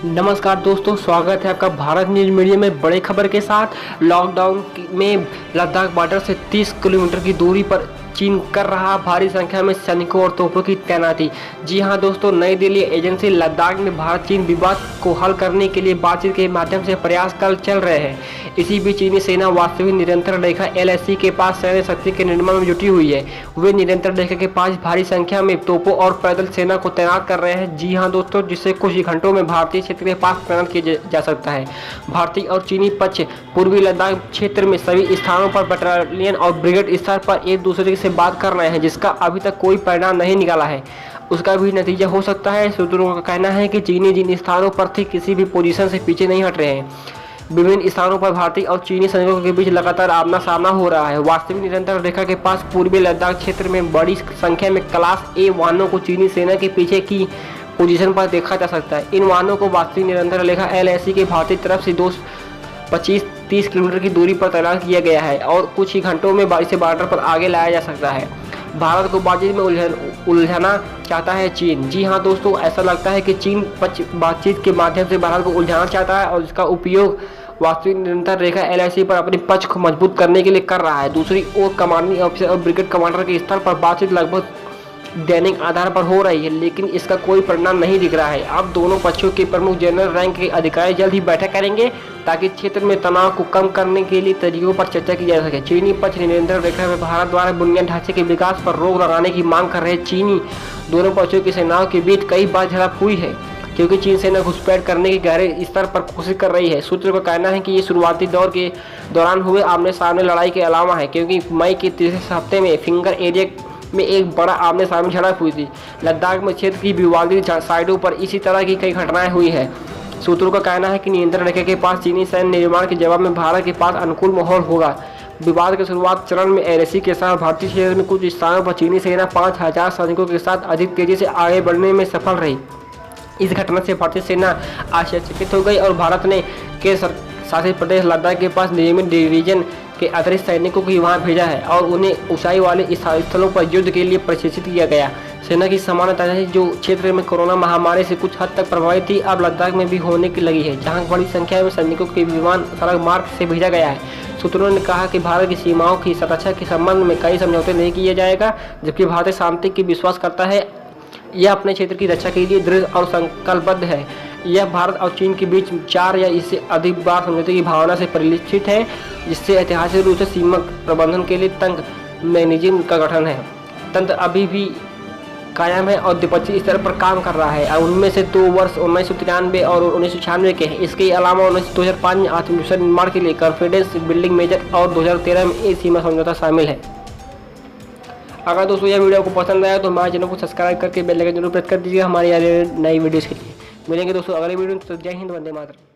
नमस्कार दोस्तों, स्वागत है आपका भारत न्यूज मीडिया में बड़े खबर के साथ। लॉकडाउन में लद्दाख बॉर्डर से 30 किलोमीटर की दूरी पर चीन कर रहा भारी संख्या में सैनिकों और तोपों की तैनाती। जी हां दोस्तों, नई दिल्ली एजेंसी लद्दाख में भारत चीन विवाद को हल करने के लिए बातचीत के माध्यम से प्रयास चल रहे हैं। इसी बीच चीनी सेना वास्तविक निरंतर रेखा LAC के पास सैन्य शक्ति के निर्माण में जुटी हुई है। वे निरंतर रेखा के पास भारी संख्या में तोपों और पैदल सेना को तैनात कर रहे हैं। जी हाँ दोस्तों, जिससे कुछ ही घंटों में भारतीय क्षेत्र के पास तैनात किया जा सकता है। भारतीय और चीनी पक्ष पूर्वी लद्दाख क्षेत्र में सभी स्थानों पर बटालियन और ब्रिगेड स्तर पर एक दूसरे से बात कर रहे हैं, जिसका अभी तक कोई परिणाम नहीं निकाला है। उसका भी नतीजा हो सकता है। सूत्रों का कहना है कि चीनी जिन स्थानों पर थी किसी भी पोजीशन से पीछे नहीं हट रहे हैं। विभिन्न स्थानों पर भारतीय और चीनी सैनिकों के बीच लगातार आमना सामना हो रहा है। वास्तविक निरंतर रेखा के पास पूर्वी लद्दाख क्षेत्र में बड़ी संख्या में क्लास A वाहनों को चीनी सेना के पीछे की पोजीशन पर देखा जा सकता है। इन वाहनों को वास्तविक निरंतर रेखा LAC के भारतीय तरफ से 25-30 किलोमीटर की दूरी पर तैनात किया गया है और कुछ ही घंटों में इसे बॉर्डर पर आगे लाया जा सकता है। भारत को बातचीत में उलझाना चाहता है चीन। जी हाँ दोस्तों, ऐसा लगता है कि चीन बातचीत के माध्यम से भारत को उलझाना चाहता है और इसका उपयोग वास्तविक निरंतर रेखा LAC पर अपने पक्ष को मजबूत करने के लिए कर रहा है। दूसरी ओर कमांडिंग ऑफिसर और ब्रिगेड कमांडर के स्तर पर बातचीत लगभग दैनिक आधार पर हो रही है, लेकिन इसका कोई परिणाम नहीं दिख रहा है। अब दोनों पक्षों के प्रमुख जनरल रैंक के अधिकारी जल्द ही बैठक करेंगे ताकि क्षेत्र में तनाव को कम करने के लिए तरीकों पर चर्चा की जा सके। चीनी पक्ष निरंतर रेखा में भारत द्वारा बुनियादी ढांचे के विकास पर रोक लगाने की मांग कर रहे चीनी दोनों पक्षों की सेनाओं के बीच कई बार झड़प हुई है, क्योंकि चीन सेना घुसपैठ करने के गहरे स्तर पर कोशिश कर रही है। सूत्रों का कहना है कि ये शुरुआती दौर के दौरान हुए आमने सामने लड़ाई के अलावा है, क्योंकि मई के तीसरे हफ्ते में फिंगर एरिया में एक बड़ा आमने सामने झड़प हुई थी। लद्दाख में क्षेत्र की विवादित साइडों पर इसी तरह की कई घटनाएं हुई है। सूत्रों का कहना है कि नियंत्रण रेखा के पास चीनी सैन्य निर्माण के जवाब में भारत के पास अनुकूल माहौल होगा। विवाद के शुरुआत चरण में LAC के साथ भारतीय क्षेत्र में कुछ स्थानों पर चीनी सेना 5000 सैनिकों के साथ अधिक तेजी से आगे बढ़ने में सफल रही। इस घटना से भारतीय सेना आश्चर्यचकित हो गई और भारत ने शासित प्रदेश लद्दाख के पास नियमित डिवीजन के अतिरिक्त सैनिकों को वहां भेजा है और उन्हें ऊंचाई वाले स्थलों पर युद्ध के लिए प्रशिक्षित किया गया। सेना की सामान्य तैनाती जो क्षेत्र में कोरोना महामारी से कुछ हद तक प्रभावित थी, अब लद्दाख में भी होने की लगी है, जहां बड़ी संख्या में सैनिकों के विमान सड़क मार्ग से भेजा गया है। सूत्रों ने कहा कि भारत की सीमाओं की सुरक्षा के संबंध में कई समझौते नहीं किए जाएगा, जबकि भारत शांति की विश्वास करता है। यह अपने क्षेत्र की रक्षा के लिए दृढ़ और संकल्पबद्ध है। यह भारत और चीन के बीच 4 या इससे अधिक बार समझौते की भावना से परिलक्षित है, जिससे ऐतिहासिक रूप से सीमा प्रबंधन के लिए तंग मैकेनिज्म का गठन है। तंत्र अभी भी कायम है और द्विपक्षीय स्तर पर काम कर रहा है। उनमें से 2 वर्ष 1993 और 1996 के हैं। इसके अलावा 2005 में आत्मविश्वास निर्माण के लिए कॉन्फिडेंस बिल्डिंग मेजर और 2013 में एक सीमा समझौता शामिल है। अगर दोस्तों यह वीडियो को पसंद आया तो हमारे चैनल को सब्सक्राइब करके बेल आइकन जरूर प्रेस कर दीजिए हमारी नई वीडियोस के लिए। मिलेंगे दोस्तों अगले वीडियो में। तो जय हिंद, वंदे मातरम।